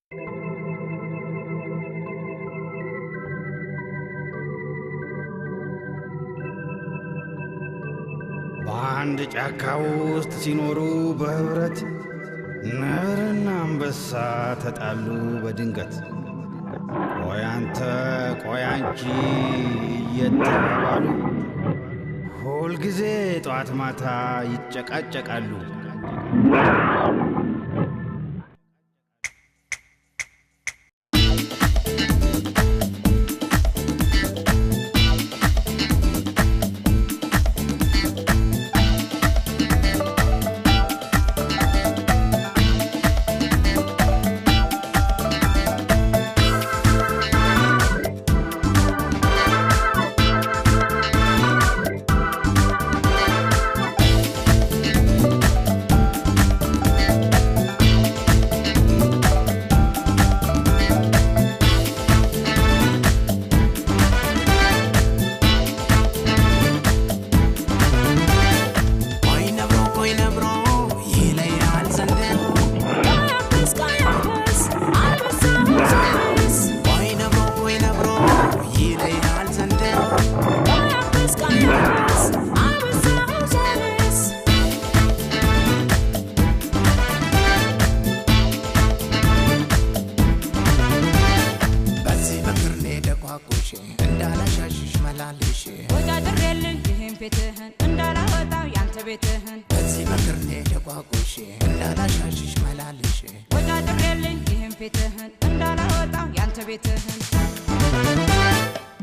በአንድ ጫካ ውስጥ ሲኖሩ በህብረት ነብርና አንበሳ ተጣሉ በድንገት። ቆይ አንተ ቆይ አንቺ እየተባባሉ ሁልጊዜ ጠዋት ማታ ይጨቃጨቃሉ።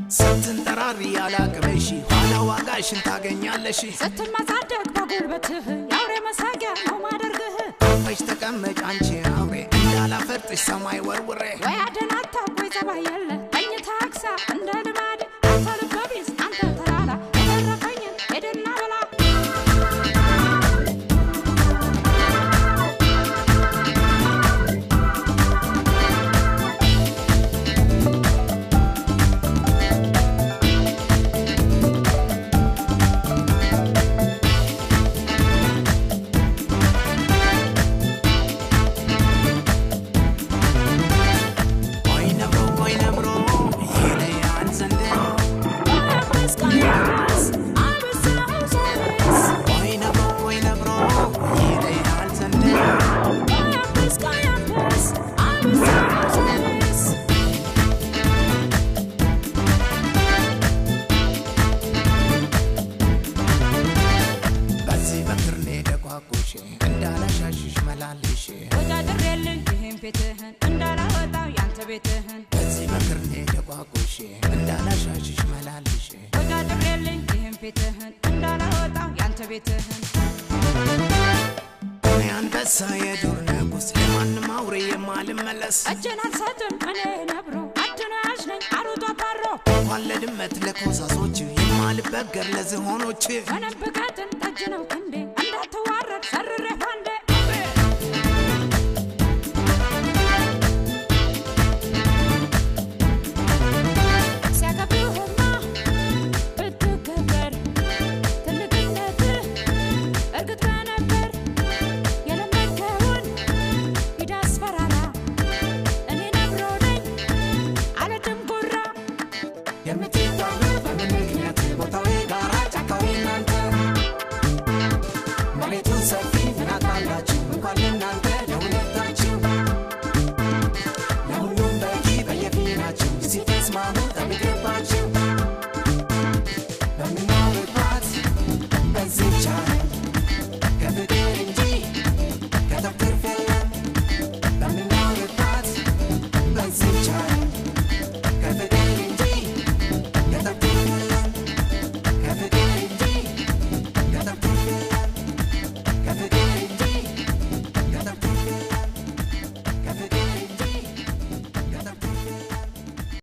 ستنطراري على قمشي وانا واقعشن تاغنيالشي ستمازادق بغلبته ياوري مساقيا نو ما درغه فايش تقمج عنشي عوري እንዳላ ፈርጥሽ ሰማይ ወርውሬ ወይ አደናታ ወይ ዘባየለ ቀኝ ታክሳ እንደ ልማድ አንተ ልበቢስ አንተ ተራራ ተረፈኝ ሄደና በላ سايدور نقص لمن ماوري مال ملس اجنا الصدم انا نبرو ادنا عشني عروض طارو ولا دمت لك وصاصوچ يمال بقر لزهونوچ انا بقاتن تجنو كندي اندا توارد سرر فاندي Mama